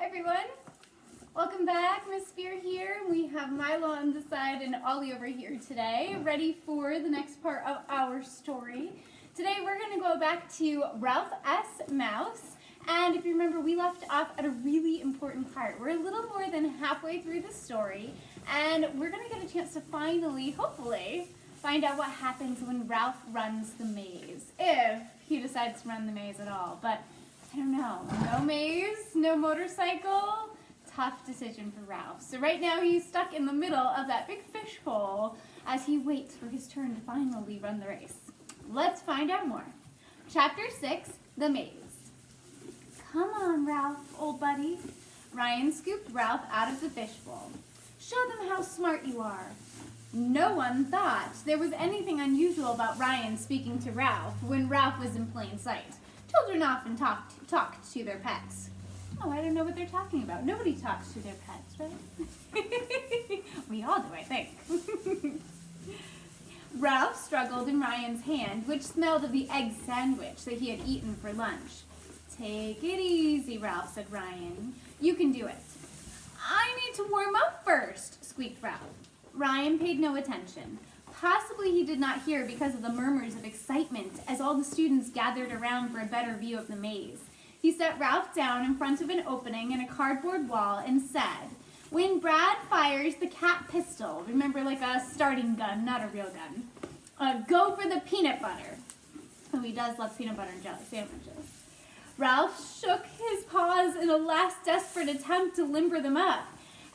everyone. Welcome back. Miss Spear here. We have Milo on the side and Ollie over here today, ready for the next part of our story. Today we're going to go back to Ralph S. Mouse. And if you remember, we left off at a really important part. We're a little more than halfway through the story, and we're going to get a chance to finally, hopefully, find out what happens when Ralph runs the maze. If he decides to run the maze at all. But I don't know. No maze, no motorcycle. Tough decision for Ralph. So right now he's stuck in the middle of that big fishbowl as he waits for his turn to finally run the race. Let's find out more. Chapter 6, The Maze. Come on, Ralph, old buddy. Ryan scooped Ralph out of the fishbowl. Show them how smart you are. No one thought there was anything unusual about Ryan speaking to Ralph when Ralph was in plain sight. Children often talked to their pets. Oh, I don't know what they're talking about. Nobody talks to their pets, right? We all do, I think. Ralph struggled in Ryan's hand, which smelled of the egg sandwich that he had eaten for lunch. Take it easy, Ralph, said Ryan. You can do it. I need to warm up first, squeaked Ralph. Ryan paid no attention. Possibly he did not hear because of the murmurs of excitement as all the students gathered around for a better view of the maze. He set Ralph down in front of an opening in a cardboard wall and said, when Brad fires the cat pistol, remember, like a starting gun, not a real gun, go for the peanut butter. Oh, he does love peanut butter and jelly sandwiches. Ralph shook his paws in a last desperate attempt to limber them up.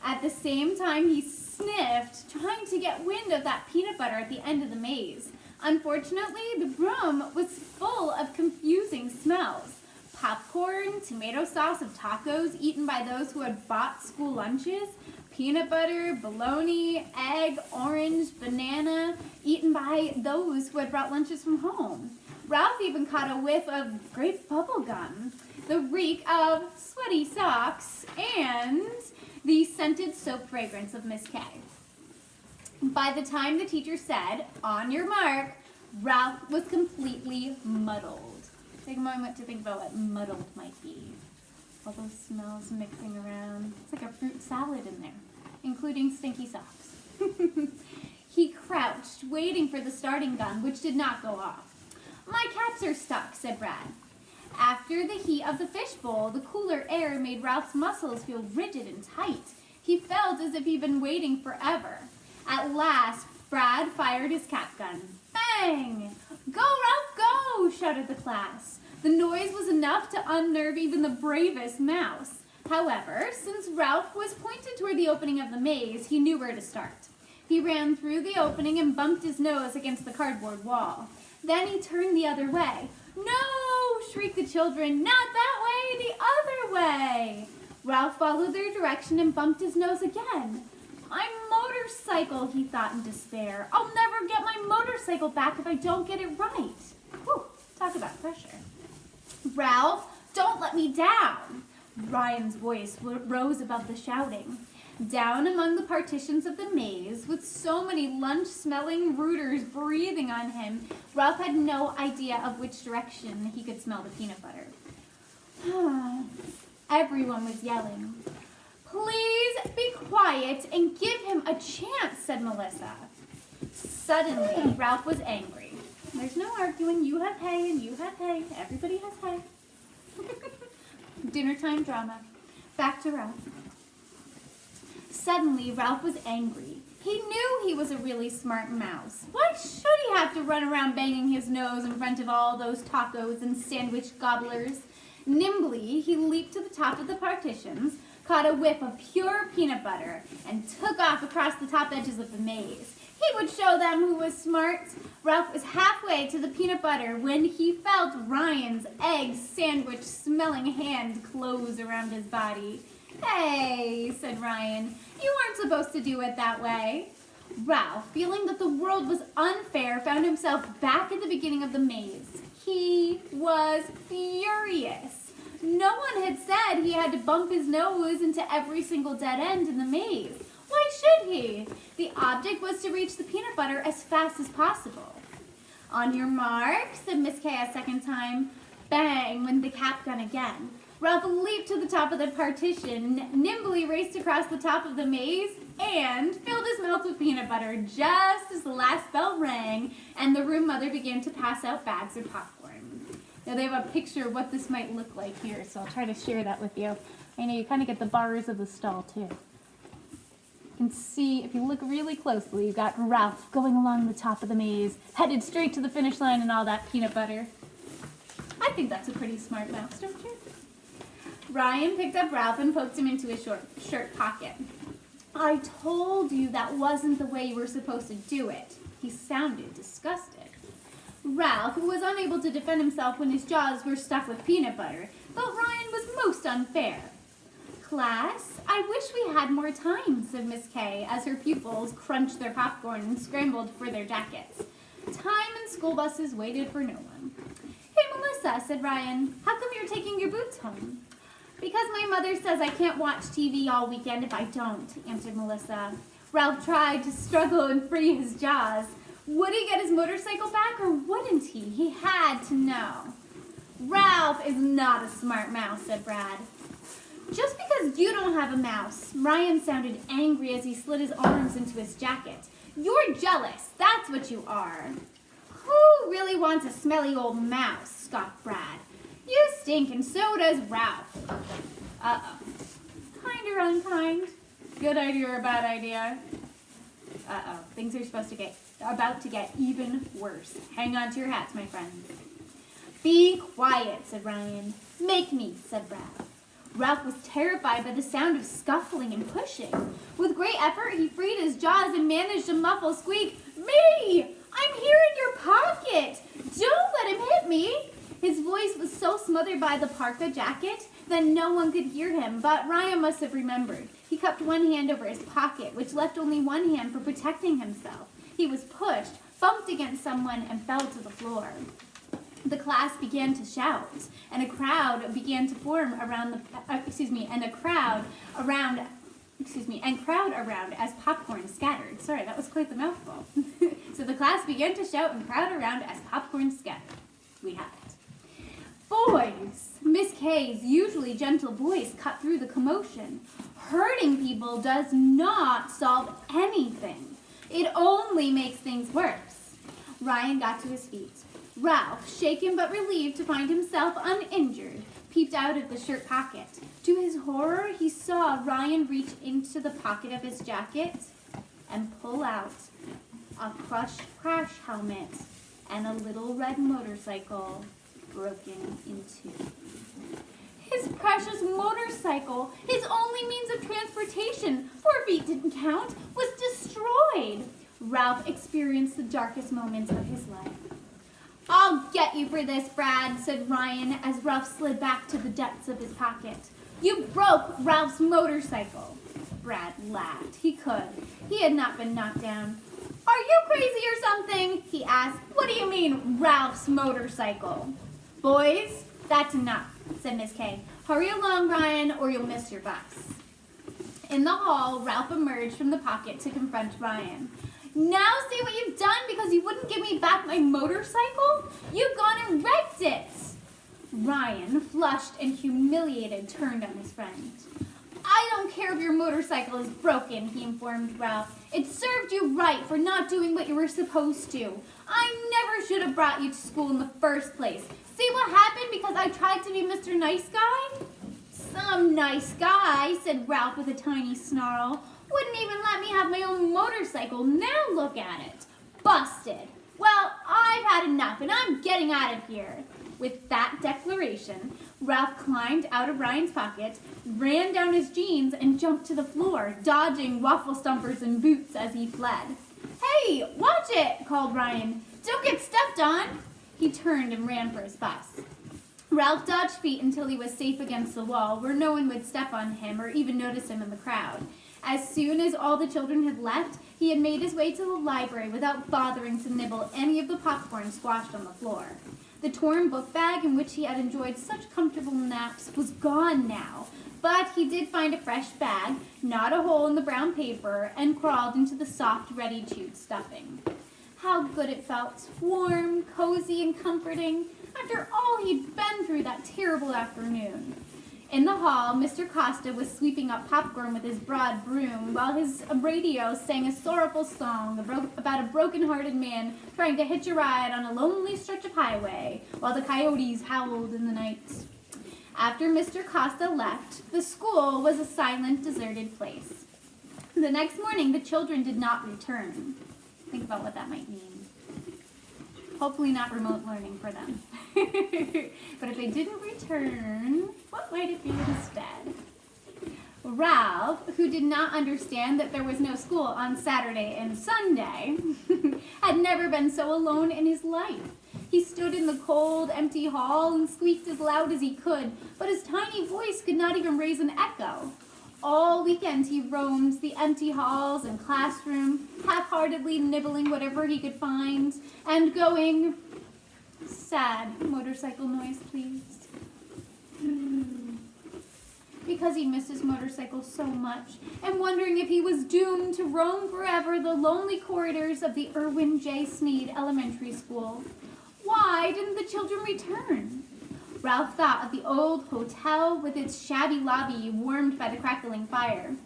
At the same time, he sniffed, trying to get wind of that peanut butter at the end of the maze. Unfortunately, the room was full of confusing smells. Popcorn, tomato sauce of tacos eaten by those who had bought school lunches, peanut butter, bologna, egg, orange, banana, eaten by those who had brought lunches from home. Ralph even caught a whiff of grape bubble gum, the reek of sweaty socks, and the scented soap fragrance of Miss Kay. By the time the teacher said, on your mark, Ralph was completely muddled. Take a moment to think about what muddled might be. All those smells mixing around. It's like a fruit salad in there, including stinky socks. He crouched, waiting for the starting gun, which did not go off. My cats are stuck, said Brad. After the heat of the fishbowl, the cooler air made Ralph's muscles feel rigid and tight. He felt as if he'd been waiting forever. At last, Brad fired his cap gun. Bang! Go, Ralph, go! Shouted the class. The noise was enough to unnerve even the bravest mouse. However, since Ralph was pointed toward the opening of the maze, he knew where to start. He ran through the opening and bumped his nose against the cardboard wall. Then he turned the other way. No! Shrieked the children. Not that way, the other way! Ralph followed their direction and bumped his nose again. My motorcycle, he thought in despair. I'll never get my motorcycle back if I don't get it right. Whew, talk about pressure. Ralph, don't let me down. Ryan's voice rose above the shouting. Down among the partitions of the maze, with so many lunch-smelling rooters breathing on him, Ralph had no idea of which direction he could smell the peanut butter. Everyone was yelling. Please be quiet and give him a chance, said Melissa. Suddenly, Ralph was angry. There's no arguing. You have hay and you have hay. Everybody has hay. Dinner time drama. Back to Ralph. Suddenly, Ralph was angry. He knew he was a really smart mouse. Why should he have to run around banging his nose in front of all those tacos and sandwich gobblers? Nimbly, he leaped to the top of the partitions, caught a whiff of pure peanut butter, and took off across the top edges of the maze. He would show them who was smart. Ralph was halfway to the peanut butter when he felt Ryan's egg sandwich smelling hand close around his body. Hey, said Ryan, you weren't supposed to do it that way. Ralph, feeling that the world was unfair, found himself back at the beginning of the maze. He was furious. No one had said he had to bump his nose into every single dead end in the maze. Why should he? The object was to reach the peanut butter as fast as possible. On your mark, said Miss Kay a second time. Bang went the cap gun again. Ralph leaped to the top of the partition, nimbly raced across the top of the maze, and filled his mouth with peanut butter just as the last bell rang and the room mother began to pass out bags of popcorn. Now they have a picture of what this might look like here, so I'll try to share that with you. I know you kind of get the bars of the stall too. You can see, if you look really closely, you've got Ralph going along the top of the maze, headed straight to the finish line and all that peanut butter. I think that's a pretty smart mouse, don't you? Ryan picked up Ralph and poked him into his shirt pocket. I told you that wasn't the way you were supposed to do it. He sounded disgusted. Ralph, who was unable to defend himself when his jaws were stuck with peanut butter, felt Ryan was most unfair. Class, I wish we had more time, said Miss Kay as her pupils crunched their popcorn and scrambled for their jackets. Time and school buses waited for no one. Hey, Melissa, said Ryan, how come you're taking your boots home? Because my mother says I can't watch TV all weekend if I don't, answered Melissa. Ralph tried to struggle and free his jaws. Would he get his motorcycle back or wouldn't he? He had to know. Ralph is not a smart mouse, said Brad. Just because you don't have a mouse, Ryan sounded angry as he slid his arms into his jacket. You're jealous, that's what you are. Who really wants a smelly old mouse, scoffed Brad. You stink and so does Ralph. Uh-oh. Kind or unkind? Good idea or bad idea? Uh-oh. Things are about to get even worse. Hang on to your hats, my friends. Be quiet, said Ryan. Make me, said Brad. Ralph was terrified by the sound of scuffling and pushing. With great effort, he freed his jaws and managed to muffle a squeak. Me! I'm here in your pocket! Don't let him hit me! His voice was so smothered by the parka jacket that no one could hear him, but Ryan must have remembered. He cupped one hand over his pocket, which left only one hand for protecting himself. He was pushed, bumped against someone, and fell to the floor. The class began to shout, and a crowd began to form around crowd around as popcorn scattered. Sorry, that was quite the mouthful. So the class began to shout and crowd around as popcorn scattered. We have it. Boys! Miss Kay's usually gentle voice cut through the commotion. Hurting people does not solve anything. It only makes things worse. Ryan got to his feet. Ralph, shaken but relieved to find himself uninjured, peeped out of the shirt pocket. To his horror, he saw Ryan reach into the pocket of his jacket and pull out a crushed crash helmet and a little red motorcycle broken in two. His precious motorcycle, his only means of transportation, 4 feet didn't count, was destroyed. Ralph experienced the darkest moments of his life. I'll get you for this, Brad, said Ryan as Ralph slid back to the depths of his pocket. You broke Ralph's motorcycle. Brad laughed. He could. He had not been knocked down. Are you crazy or something? He asked. What do you mean, Ralph's motorcycle? Boys, that's enough, said Miss Kay. Hurry along, Ryan, or you'll miss your bus. In the hall, Ralph emerged from the pocket to confront Ryan. Now see what you've done because you wouldn't give me back my motorcycle? You've gone and wrecked it. Ryan, flushed and humiliated, turned on his friend. I don't care if your motorcycle is broken, he informed Ralph. It served you right for not doing what you were supposed to. I never should have brought you to school in the first place. See what happened because I tried to be Mr. Nice Guy? Some nice guy, said Ralph with a tiny snarl. Wouldn't even let me have my own motorcycle. Now look at it. Busted. Well, I've had enough and I'm getting out of here. With that declaration, Ralph climbed out of Ryan's pocket, ran down his jeans, and jumped to the floor, dodging waffle stumpers and boots as he fled. Hey, watch it, called Ryan. Don't get stepped on. He turned and ran for his bus. Ralph dodged feet until he was safe against the wall, where no one would step on him or even notice him in the crowd. As soon as all the children had left, he had made his way to the library without bothering to nibble any of the popcorn squashed on the floor. The torn book bag in which he had enjoyed such comfortable naps was gone now, but he did find a fresh bag, gnawed a hole in the brown paper, and crawled into the soft, ready-chewed stuffing. How good it felt, warm, cozy, and comforting, after all he'd been through that terrible afternoon. In the hall, Mr. Costa was sweeping up popcorn with his broad broom while his radio sang a sorrowful song about a broken-hearted man trying to hitch a ride on a lonely stretch of highway while the coyotes howled in the night. After Mr. Costa left, the school was a silent, deserted place. The next morning, the children did not return. Think about what that might mean. Hopefully not remote learning for them. But if they didn't return, what might it be instead? Ralph, who did not understand that there was no school on Saturday and Sunday, had never been so alone in his life. He stood in the cold, empty hall and squeaked as loud as he could, but his tiny voice could not even raise an echo. All weekend he roamed the empty halls and classroom, half-heartedly nibbling whatever he could find, and going, sad motorcycle noise, please. Because he missed his motorcycle so much, and wondering if he was doomed to roam forever the lonely corridors of the Irwin J. Sneed Elementary School. Why didn't the children return? Ralph thought of the old hotel with its shabby lobby warmed by the crackling fire.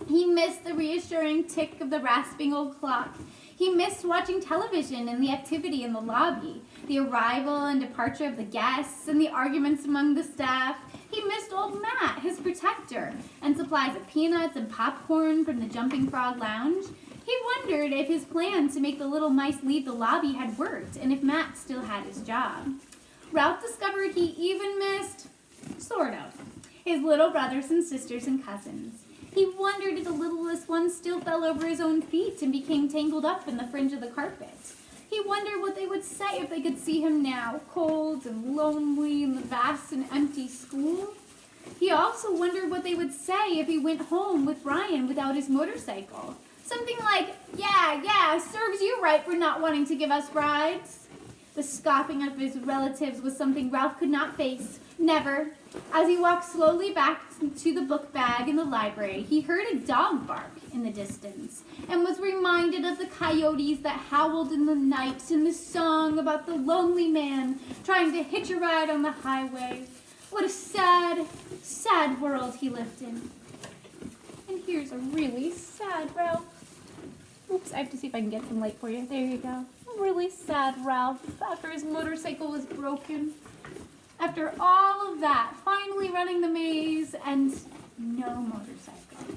He missed the reassuring tick of the rasping old clock. He missed watching television and the activity in the lobby, the arrival and departure of the guests, and the arguments among the staff. He missed old Matt, his protector, and supplies of peanuts and popcorn from the Jumping Frog Lounge. He wondered if his plan to make the little mice leave the lobby had worked, and if Matt still had his job. Ralph discovered he even missed, sort of, his little brothers and sisters and cousins. He wondered if the littlest one still fell over his own feet and became tangled up in the fringe of the carpet. He wondered what they would say if they could see him now, cold and lonely in the vast and empty school. He also wondered what they would say if he went home with Brian without his motorcycle. Something like, yeah, serves you right for not wanting to give us rides. The scoffing of his relatives was something Ralph could not face, never. As he walked slowly back to the book bag in the library, he heard a dog bark in the distance and was reminded of the coyotes that howled in the night and the song about the lonely man trying to hitch a ride on the highway. What a sad, sad world he lived in. And here's a really sad Ralph. Oops, I have to see if I can get some light for you. There you go. Really sad Ralph after his motorcycle was broken. After all of that, finally running the maze and no motorcycle.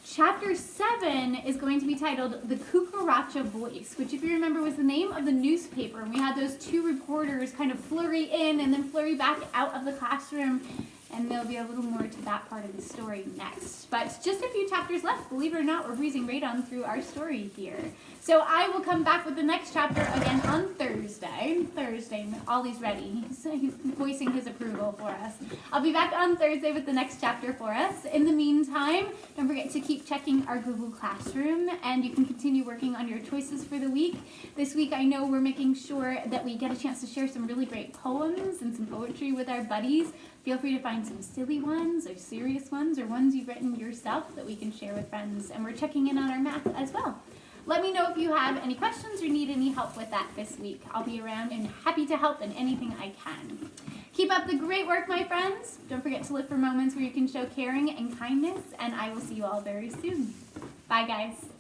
Chapter 7 is going to be titled The Cucaracha Voice, which if you remember was the name of the newspaper. And we had those two reporters kind of flurry in and then flurry back out of the classroom. And there'll be a little more to that part of the story next. But just a few chapters left. Believe it or not, we're breezing right on through our story here. So I will come back with the next chapter again on Thursday. Ollie's ready. He's voicing his approval for us. I'll be back on Thursday with the next chapter for us. In the meantime, don't forget to keep checking our Google Classroom, and you can continue working on your choices for the week. This week, I know we're making sure that we get a chance to share some really great poems and some poetry with our buddies. Feel free to find some silly ones or serious ones or ones you've written yourself that we can share with friends. And we're checking in on our math as well. Let me know if you have any questions or need any help with that this week. I'll be around and happy to help in anything I can. Keep up the great work, my friends. Don't forget to look for moments where you can show caring and kindness, and I will see you all very soon. Bye, guys.